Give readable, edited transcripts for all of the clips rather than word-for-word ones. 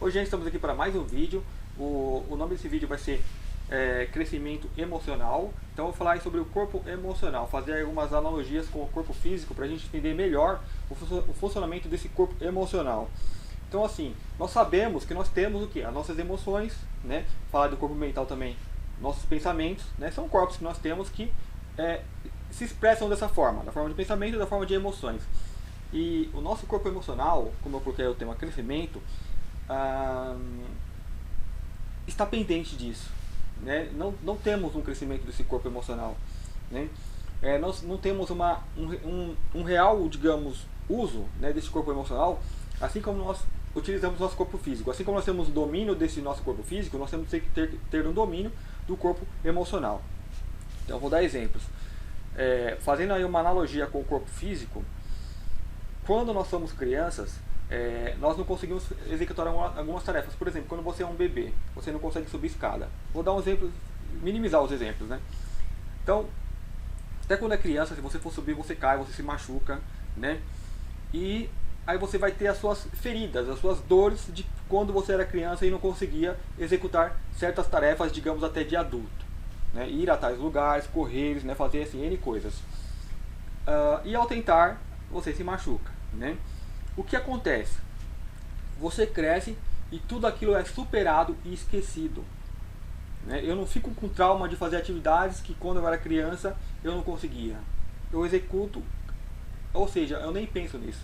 Hoje estamos aqui para mais um vídeo. O nome desse vídeo vai ser crescimento emocional. Então eu vou falar sobre o corpo emocional, fazer algumas analogias com o corpo físico para a gente entender melhor o funcionamento desse corpo emocional. Então assim, nós sabemos que nós temos o que? As nossas emoções, né? Falar do corpo mental também, nossos pensamentos, né? São corpos que nós temos que se expressam dessa forma, da forma de pensamento e da forma de emoções. E o nosso corpo emocional, como eu coloquei o tema crescimento, está pendente disso, né? Não temos um crescimento desse corpo emocional, né? Nós não temos um real, digamos, uso, né, desse corpo emocional, assim como nós utilizamos nosso corpo físico. Assim como nós temos o domínio desse nosso corpo físico, nós temos que ter um domínio do corpo emocional. Então eu vou dar exemplos. Fazendo aí uma analogia com o corpo físico, quando nós somos crianças, nós não conseguimos executar algumas tarefas. Por exemplo, quando você é um bebê, você não consegue subir escada. Vou dar um exemplo, minimizar os exemplos, né? Então, até quando é criança, se você for subir, você cai, você se machuca, né? E aí você vai ter as suas feridas, as suas dores de quando você era criança e não conseguia executar certas tarefas, digamos, até de adulto, né? Ir a tais lugares, correr, né? Fazer assim, N coisas. E ao tentar, você se machuca, né? O que acontece? Você cresce e tudo aquilo é superado e esquecido, né? Eu não fico com trauma de fazer atividades que quando eu era criança eu não conseguia. Eu executo, ou seja, eu nem penso nisso.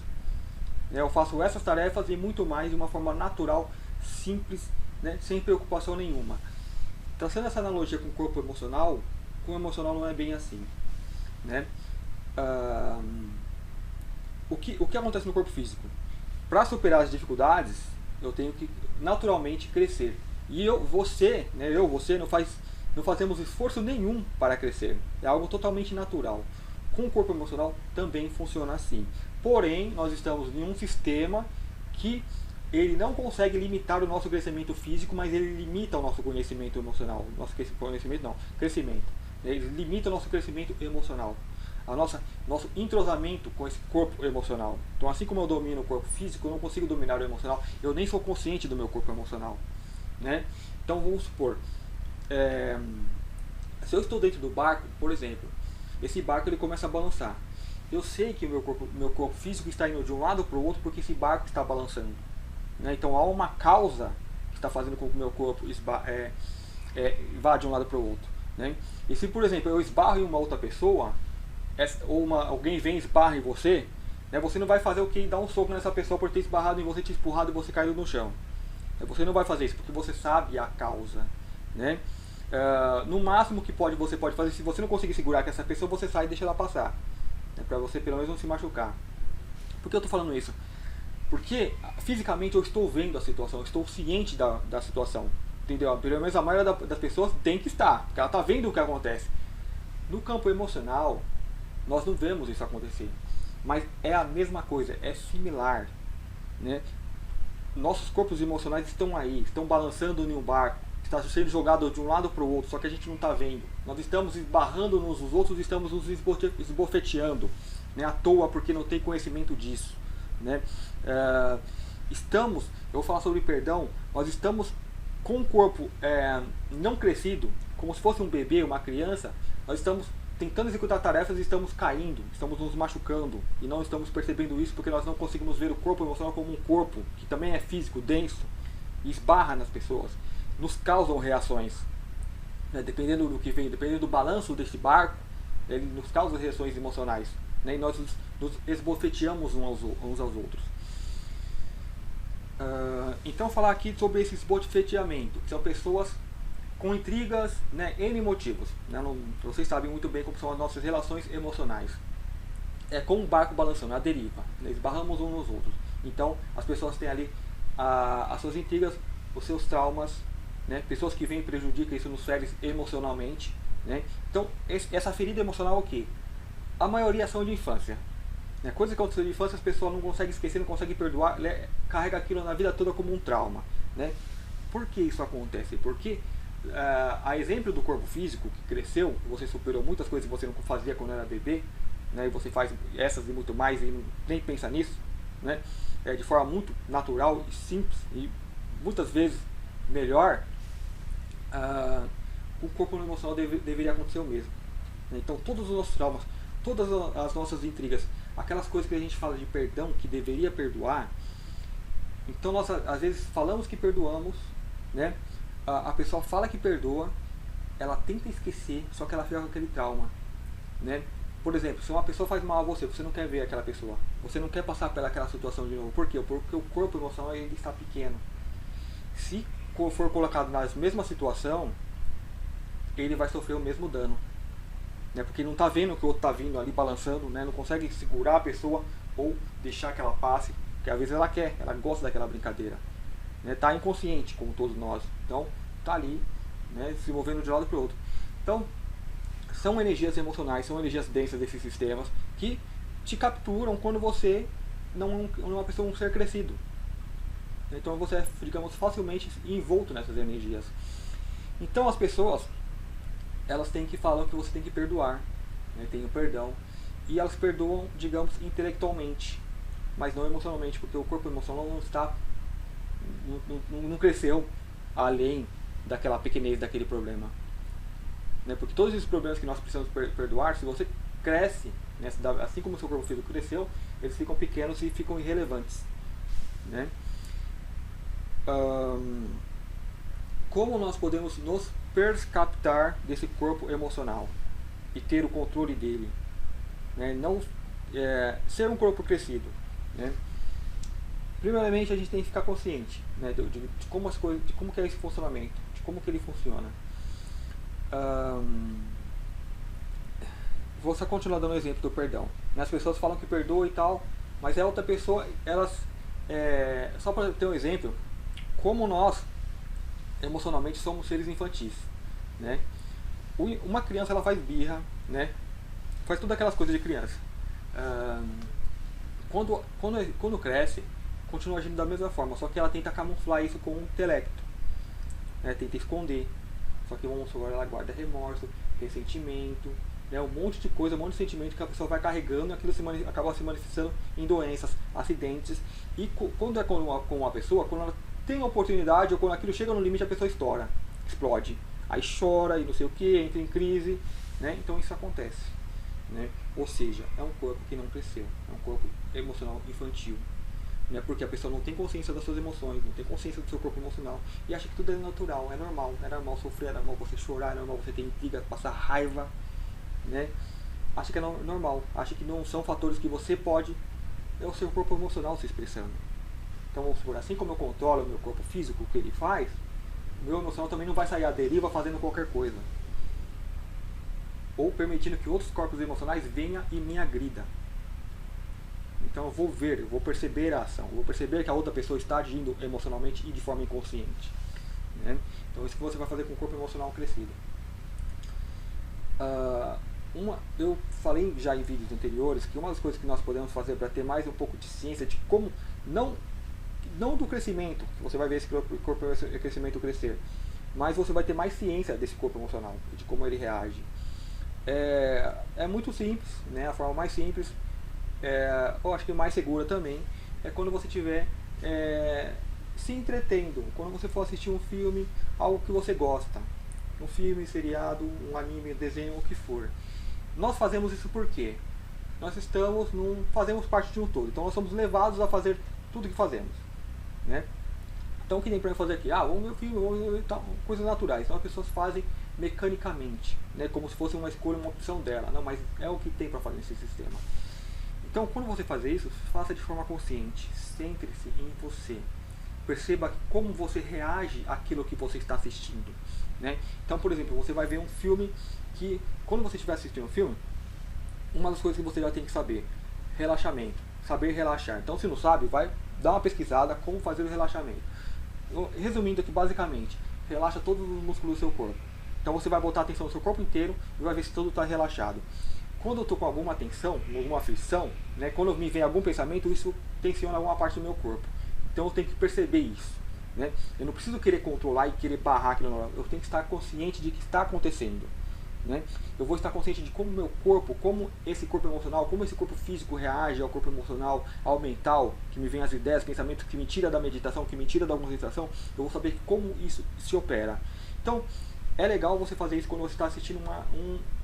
Eu faço essas tarefas e muito mais de uma forma natural, simples, né? Sem preocupação nenhuma. Traçando essa analogia com o corpo emocional, com o emocional não é bem assim, né? O que acontece no corpo físico? Para superar as dificuldades, eu tenho que naturalmente crescer. E você não fazemos esforço nenhum para crescer. É algo totalmente natural. Com o corpo emocional também funciona assim. Porém, nós estamos em um sistema que ele não consegue limitar o nosso crescimento físico, mas ele limita o nosso conhecimento emocional. Crescimento. Ele limita o nosso crescimento emocional. Nosso entrosamento com esse corpo emocional. Então, assim como eu domino o corpo físico, eu não consigo dominar o emocional. Eu nem sou consciente do meu corpo emocional, né? Então, vamos supor, se eu estou dentro do barco, por exemplo, esse barco ele começa a balançar. Eu sei que o meu corpo físico está indo de um lado para o outro porque esse barco está balançando, né? Então, há uma causa que está fazendo com que o meu corpo vá de um lado para o outro, né? E se, por exemplo, eu esbarro em uma outra pessoa, ou alguém vem e esbarra em você, né, você não vai fazer o que? Dar um soco nessa pessoa por ter esbarrado em você, te empurrado e você caído no chão. Você não vai fazer isso porque você sabe a causa, né? No máximo que você pode fazer, se você não conseguir segurar com essa pessoa, você sai e deixa ela passar, né, para você pelo menos não se machucar. Por que eu estou falando isso? Porque fisicamente eu estou vendo a situação, eu estou ciente da situação, entendeu? Pelo menos a maioria das pessoas tem que estar, porque ela está vendo o que acontece. No campo emocional, nós não vemos isso acontecer, mas é a mesma coisa, é similar, né? Nossos corpos emocionais estão aí, estão balançando em um barco, está sendo jogado de um lado para o outro, só que a gente não está vendo. Nós estamos esbarrando uns nos outros, estamos nos esbofeteando, né, à toa, porque não tem conhecimento disso, né? Eu vou falar sobre perdão, nós estamos com o corpo não crescido, como se fosse um bebê, uma criança, nós estamos tentando executar tarefas e estamos caindo, estamos nos machucando e não estamos percebendo isso porque nós não conseguimos ver o corpo emocional como um corpo que também é físico, denso, e esbarra nas pessoas, nos causam reações, né? Dependendo do que vem, dependendo do balanço deste barco, ele nos causa reações emocionais, né? E nós nos esbofeteamos uns aos outros. Então falar aqui sobre esse esbofeteamento, que são pessoas com intrigas, né, N motivos, né? Vocês sabem muito bem como são as nossas relações emocionais. É como um barco balançando, a deriva, né? Esbarramos uns nos outros. Então as pessoas têm ali as suas intrigas, os seus traumas, né? Pessoas que vêm e prejudicam, isso nos fere emocionalmente, né? Então essa ferida emocional é o quê? A maioria são de infância, né? Coisas que aconteceram de infância, as pessoas não conseguem esquecer, não conseguem perdoar, carrega aquilo na vida toda como um trauma, né? Por que isso acontece? Porque a exemplo do corpo físico que cresceu, você superou muitas coisas que você não fazia quando era bebê, né, e você faz essas e muito mais e nem pensa nisso, né, de forma muito natural e simples e muitas vezes melhor, o corpo emocional deveria acontecer o mesmo. Então todos os nossos traumas, todas as nossas intrigas, aquelas coisas que a gente fala de perdão, que deveria perdoar, então nós às vezes falamos que perdoamos, né? A pessoa fala que perdoa, ela tenta esquecer, só que ela fica com aquele trauma, né? Por exemplo, se uma pessoa faz mal a você, você não quer ver aquela pessoa, você não quer passar pelaquela situação de novo. Por quê? Porque o corpo emocional ainda está pequeno. Se for colocado na mesma situação, ele vai sofrer o mesmo dano, né? Porque não está vendo que o outro está vindo ali balançando, né? Não consegue segurar a pessoa ou deixar que ela passe, porque às vezes ela gosta daquela brincadeira, né? Tá inconsciente, como todos nós, então tá ali, né? Se movendo de um lado para o outro. Então são energias emocionais, são energias densas desses sistemas que te capturam quando você não é uma pessoa, um ser crescido. Então você é, digamos, facilmente envolto nessas energias. Então as pessoas, elas têm que falar que você tem que perdoar, né? Tem o perdão, e elas perdoam, digamos, intelectualmente, mas não emocionalmente, porque o corpo emocional não está, não cresceu além daquela pequenez daquele problema, né? Porque todos esses problemas que nós precisamos perdoar, se você cresce, né? Assim como o seu corpo físico cresceu, eles ficam pequenos e ficam irrelevantes, né? Como nós podemos nos perscaptar desse corpo emocional e ter o controle dele, né? Não ser um corpo crescido, né? Primeiramente a gente tem que ficar consciente, né? de como as coisas, de como que é esse funcionamento, de como que ele funciona. Vou só continuar dando o exemplo do perdão, né? As pessoas falam que perdoa e tal, mas a outra pessoa, elas só para ter um exemplo, como nós emocionalmente somos seres infantis, né? Uma criança, ela faz birra, né? Faz todas aquelas coisas de criança. Quando cresce, continua agindo da mesma forma, só que ela tenta camuflar isso com o intelecto, né? Tenta esconder, só que vamos supor, ela guarda remorso, ressentimento, né? Um monte de coisa, um monte de sentimento que a pessoa vai carregando, e aquilo acaba se manifestando em doenças, acidentes. E quando é com uma pessoa, quando ela tem a oportunidade, ou quando aquilo chega no limite, a pessoa estoura, explode, aí chora e não sei o que, entra em crise, né? Então isso acontece, né? Ou seja, é um corpo que não cresceu, é um corpo emocional infantil, né? Porque a pessoa não tem consciência das suas emoções, não tem consciência do seu corpo emocional e acha que tudo é natural, é normal sofrer, é normal você chorar, é normal você ter intriga, passar raiva, né? Acha que é normal, acha que não são fatores que você pode, é o seu corpo emocional se expressando. Então vamos supor, assim como eu controlo o meu corpo físico, o que ele faz, o meu emocional também não vai sair à deriva fazendo qualquer coisa, ou permitindo que outros corpos emocionais venham e me agridam. Então eu vou ver, eu vou perceber a ação, eu vou perceber que a outra pessoa está agindo emocionalmente e de forma inconsciente, né? Então isso que você vai fazer com o corpo emocional crescido. Eu falei já em vídeos anteriores que uma das coisas que nós podemos fazer para ter mais um pouco de ciência de como, não do crescimento, você vai ver esse corpo crescimento crescer, mas você vai ter mais ciência desse corpo emocional, de como ele reage. É muito simples, né? A forma mais simples, eu acho que mais segura também, é quando você estiver se entretendo, quando você for assistir um filme, algo que você gosta, um filme, seriado, um anime, desenho, o que for. Nós fazemos isso porque nós fazemos parte de um todo, então nós somos levados a fazer tudo que fazemos, né? Então o que tem para fazer aqui? Vamos ver o filme, vamos ver tal, coisas naturais. Então as pessoas fazem mecanicamente, né? Como se fosse uma escolha, uma opção dela. Não, mas é o que tem para fazer nesse sistema. Então quando você fazer isso, faça de forma consciente. Centre-se em você. Perceba como você reage àquilo que você está assistindo, né? Então, por exemplo, você vai ver um filme que, quando você estiver assistindo um filme, uma das coisas que você já tem que saber, relaxamento, saber relaxar. Então, se não sabe, vai dar uma pesquisada como fazer o relaxamento. Resumindo aqui, basicamente, relaxa todos os músculos do seu corpo. Então você vai botar atenção no seu corpo inteiro e vai ver se tudo está relaxado. Quando eu estou com alguma tensão, alguma aflição, né, quando me vem algum pensamento, isso tensiona alguma parte do meu corpo. Então eu tenho que perceber isso, né? Eu não preciso querer controlar e querer barrar aquilo, não. Eu tenho que estar consciente de que está acontecendo, né? Eu vou estar consciente de como meu corpo, como esse corpo emocional, como esse corpo físico reage ao corpo emocional, ao mental, que me vem as ideias, pensamentos, que me tira da meditação, que me tira da concentração. Eu vou saber como isso se opera. Então, é legal você fazer isso quando você está assistindo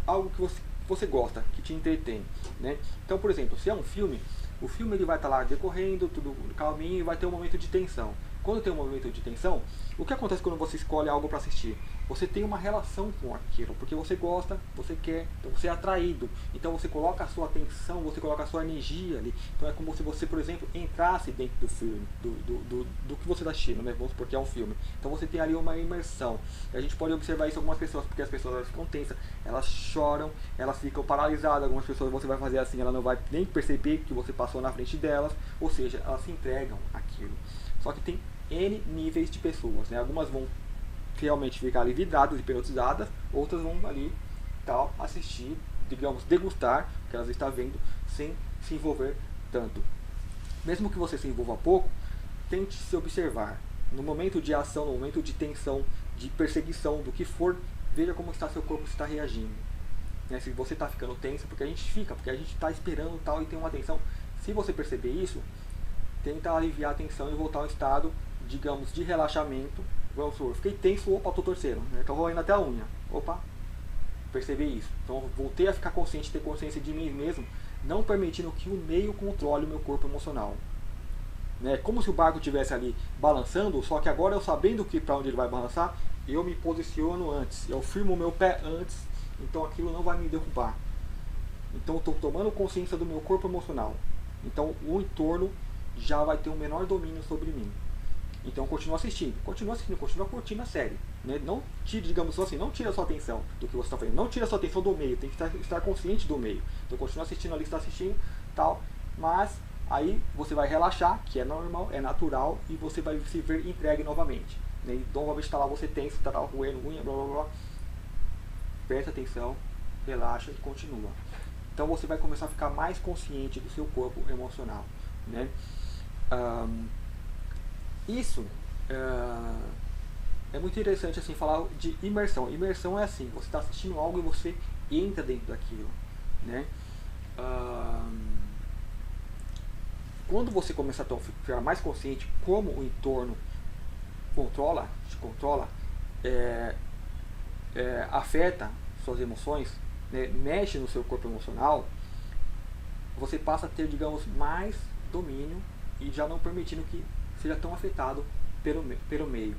algo que você gosta, que te entretém, né? Então, por exemplo, se é um filme, o filme ele vai estar lá decorrendo, tudo calminho, e vai ter um momento de tensão. Quando tem um momento de tensão, o que acontece quando você escolhe algo para assistir? Você tem uma relação com aquilo, porque você gosta, você quer, então você é atraído. Então você coloca a sua atenção, você coloca a sua energia ali. Então é como se você, por exemplo, entrasse dentro do filme, do que você está assistindo, né? Vamos supor que é um filme. Então você tem ali uma imersão. E a gente pode observar isso em algumas pessoas, porque as pessoas elas ficam tensas, elas choram, elas ficam paralisadas. Algumas pessoas você vai fazer assim, ela não vai nem perceber que você passou na frente delas, ou seja, elas se entregam àquilo. Só que tem N níveis de pessoas, né? Algumas vão realmente ficar ali vidradas, hipnotizadas, outras vão ali tal, assistir, digamos, degustar o que elas estão vendo sem se envolver tanto. Mesmo que você se envolva pouco, tente se observar. No momento de ação, no momento de tensão, de perseguição, do que for, veja como está seu corpo está reagindo. Né? Se você está ficando tenso, porque a gente está esperando tal e tem uma tensão. Se você perceber isso, tenta aliviar a tensão e voltar ao estado, digamos, de relaxamento. Vamos supor, fiquei tenso, opa, estou torcendo, né? Estou roendo até a unha, opa, perceber isso. Então voltei a ficar consciente, ter consciência de mim mesmo, não permitindo que o meio controle o meu corpo emocional. Né? Como se o barco estivesse ali balançando, só que agora eu sabendo que para onde ele vai balançar, eu me posiciono antes, eu firmo o meu pé antes, então aquilo não vai me derrubar. Então estou tomando consciência do meu corpo emocional. Então o entorno já vai ter um menor domínio sobre mim. Então continua assistindo, continua curtindo a série. Né? Não tire, digamos assim, não tire a sua atenção do que você está fazendo, não tire a sua atenção do meio, tem que estar consciente do meio. Então continua assistindo ali, está assistindo, tal, mas aí você vai relaxar, que é normal, é natural, e você vai se ver entregue novamente. Né? E novamente está lá você tenso, está lá roendo unha, blá blá blá. Presta atenção, relaxa e continua. Então você vai começar a ficar mais consciente do seu corpo emocional. Né? Isso é muito interessante assim, falar de imersão. Imersão é assim, você está assistindo algo e você entra dentro daquilo. Né? Quando você começar a ficar mais consciente como o entorno te controla, afeta suas emoções, né, mexe no seu corpo emocional, você passa a ter, digamos, mais domínio e já não permitindo que seja tão afetado pelo meio.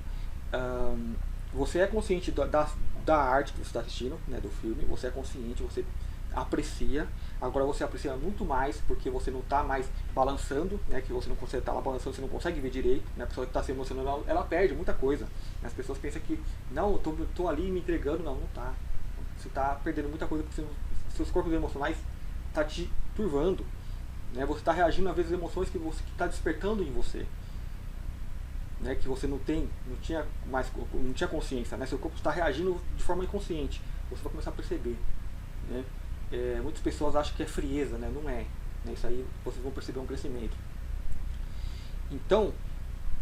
Você é consciente da arte que você está assistindo, né, do filme, você é consciente, você aprecia. Agora você aprecia muito mais porque você não está mais balançando, né, que você não consegue estar lá balançando, você não consegue ver direito. Né, a pessoa que está se emocionando, ela perde muita coisa. As pessoas pensam que, não, eu estou ali me entregando, não está. Você está perdendo muita coisa porque seus corpos emocionais estão te turvando. Né, você está reagindo às vezes às emoções que está despertando em você. Né, que você não tinha consciência, né, seu corpo está reagindo de forma inconsciente, você vai começar a perceber. Né? Muitas pessoas acham que é frieza, né? Não é. Né? Isso aí vocês vão perceber um crescimento. Então,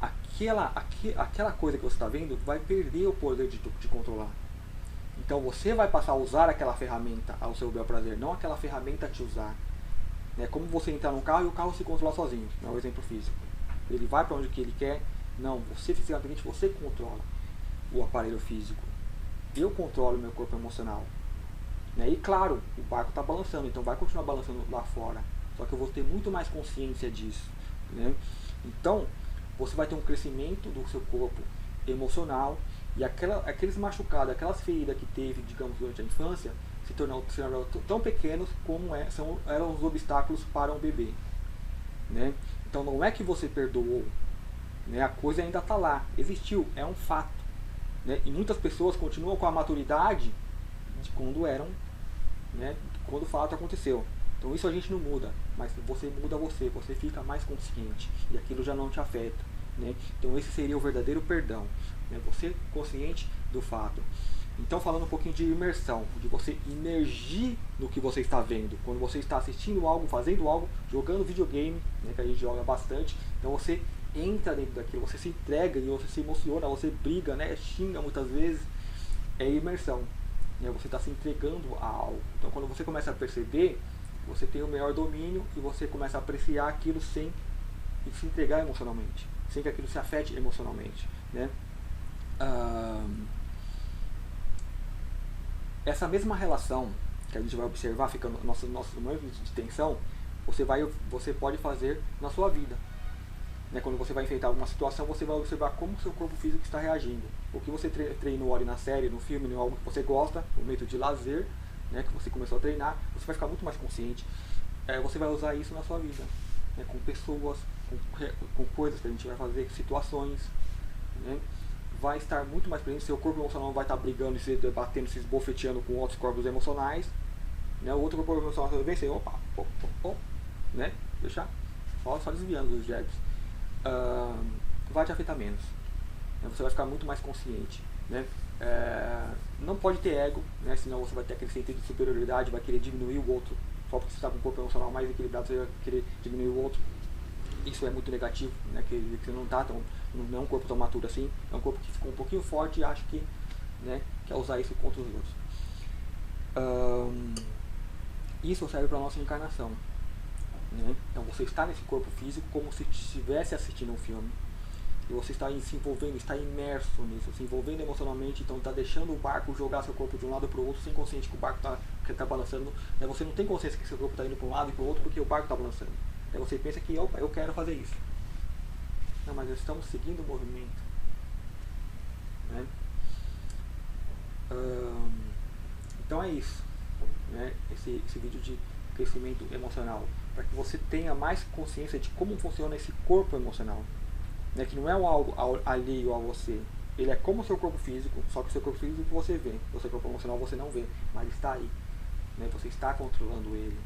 aquela coisa que você está vendo vai perder o poder de controlar. Então você vai passar a usar aquela ferramenta ao seu bel prazer, não aquela ferramenta a te usar. É como você entrar num carro e o carro se controlar sozinho, é um exemplo físico. Ele vai para onde que ele quer. Não, você fisicamente você controla o aparelho físico. Eu controlo o meu corpo emocional. Né? E claro, o barco está balançando, então vai continuar balançando lá fora. Só que eu vou ter muito mais consciência disso. Né? Então, você vai ter um crescimento do seu corpo emocional e aqueles machucados, aquelas feridas que teve, digamos, durante a infância, se tornaram tão pequenos como eram os obstáculos para um bebê. Né? Então não é que você perdoou, né? A coisa ainda está lá, existiu, é um fato. Né? E muitas pessoas continuam com a maturidade de quando eram, né? Quando o fato aconteceu. Então isso a gente não muda, mas você muda você fica mais consciente e aquilo já não te afeta. Né? Então esse seria o verdadeiro perdão, né? Você consciente do fato. Então falando um pouquinho de imersão, de você imergir no que você está vendo, quando você está assistindo algo, fazendo algo, jogando videogame, né, que a gente joga bastante, então você entra dentro daquilo, você se entrega e você se emociona, você briga, né, xinga muitas vezes, é imersão. né? Você está se entregando a algo. Então quando você começa a perceber, você tem o melhor domínio e você começa a apreciar aquilo sem se entregar emocionalmente, sem que aquilo se afete emocionalmente, né? Essa mesma relação que a gente vai observar, fica no nosso momento de tensão, você pode fazer na sua vida, né? Quando você vai enfrentar alguma situação, você vai observar como o seu corpo físico está reagindo. O que você treinou ali na série, no filme, em algo que você gosta, um momento de lazer, né, que você começou a treinar, você vai ficar muito mais consciente. Você vai usar isso na sua vida, né, com pessoas, com coisas que a gente vai fazer, situações, né? Vai estar muito mais presente, seu corpo emocional vai estar brigando, se debatendo, se esbofeteando com outros corpos emocionais, né? O outro corpo emocional vai vencer, né? Deixar só desviando dos jabs. Vai te afetar menos, né? Você vai ficar muito mais consciente, né? Não pode ter ego, né? Senão você vai ter aquele sentido de superioridade, vai querer diminuir o outro, só porque você está com o corpo emocional mais equilibrado, você vai querer diminuir o outro. Isso é muito negativo, né? Que você não é um corpo tão maturo assim, é um corpo que ficou um pouquinho forte e acha que, né, quer usar isso contra os outros. Isso serve para a nossa encarnação, né? Então você está nesse corpo físico como se estivesse assistindo um filme, e você está se envolvendo, está imerso nisso, se envolvendo emocionalmente, então está deixando o barco jogar seu corpo de um lado para o outro, sem consciente que o barco está balançando, né? Você não tem consciência que seu corpo está indo para um lado e para o outro porque o barco está balançando. Aí você pensa que, opa, eu quero fazer isso. Não, mas estamos seguindo o movimento, né? Então é isso, né? Esse vídeo de crescimento emocional, para que você tenha mais consciência de como funciona esse corpo emocional, né? Que não é algo alheio a você. Ele é como o seu corpo físico, só que o seu corpo físico você vê, o seu corpo emocional você não vê, mas está aí, né? Você está controlando ele.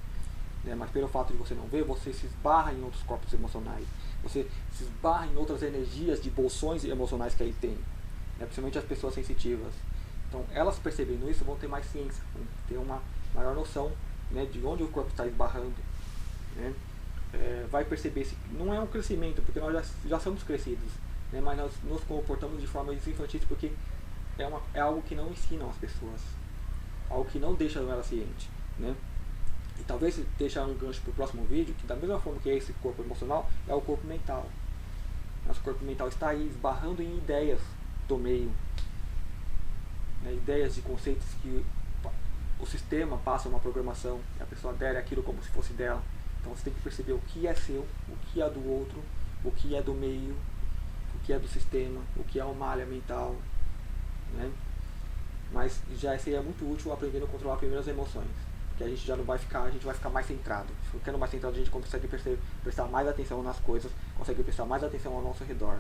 Mas pelo fato de você não ver, você se esbarra em outros corpos emocionais, você se esbarra em outras energias de bolsões emocionais que aí tem, né? Principalmente as pessoas sensitivas. Então elas percebendo isso vão ter mais ciência, vão ter uma maior noção, né, de onde o corpo está esbarrando, né? Vai perceber se não é um crescimento, porque nós já somos crescidos, né? Mas nós nos comportamos de forma infantis porque é algo que não ensinam as pessoas, algo que não deixa ela ciente, né? E talvez deixar um gancho para o próximo vídeo, que da mesma forma que é esse corpo emocional, é o corpo mental. Nosso corpo mental está aí esbarrando em ideias do meio, né? Ideias de conceitos que o sistema passa uma programação e a pessoa adere aquilo como se fosse dela. Então você tem que perceber o que é seu, o que é do outro, o que é do meio, o que é do sistema, o que é uma malha mental, né? Mas já seria muito útil aprendendo a controlar primeiro as emoções, que a gente já não vai ficar, a gente vai ficar mais centrado. Ficando mais centrado, a gente consegue prestar mais atenção nas coisas, consegue prestar mais atenção ao nosso redor,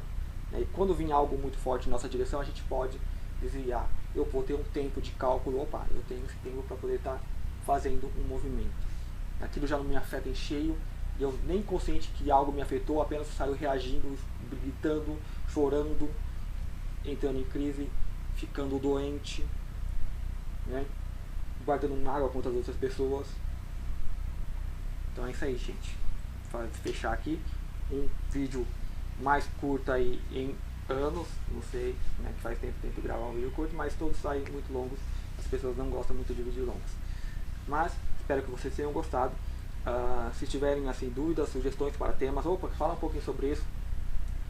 né? E quando vir algo muito forte em nossa direção, a gente pode desviar. Eu vou ter um tempo de cálculo, opa, eu tenho esse tempo para poder estar fazendo um movimento. Aquilo já não me afeta em cheio, e eu nem consciente que algo me afetou, apenas saio reagindo, gritando, chorando, entrando em crise, ficando doente, né? Guardando mágoa contra as outras pessoas. Então é isso aí, gente. Para fechar aqui, um vídeo mais curto aí em anos, não sei, né, que faz tempo que tento gravar um vídeo curto, mas todos saem muito longos, as pessoas não gostam muito de vídeos longos. Mas espero que vocês tenham gostado. Se tiverem assim dúvidas, sugestões para temas, fala um pouquinho sobre isso,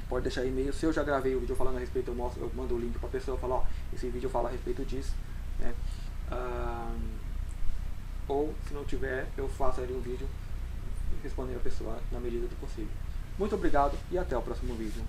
pode deixar e-mail. Se eu já gravei o vídeo falando a respeito, eu mando o link para a pessoa, falar, ó, esse vídeo fala a respeito disso, né? Ou se não tiver, eu faço ali um vídeo respondendo a pessoa na medida do possível. Muito obrigado e até o próximo vídeo.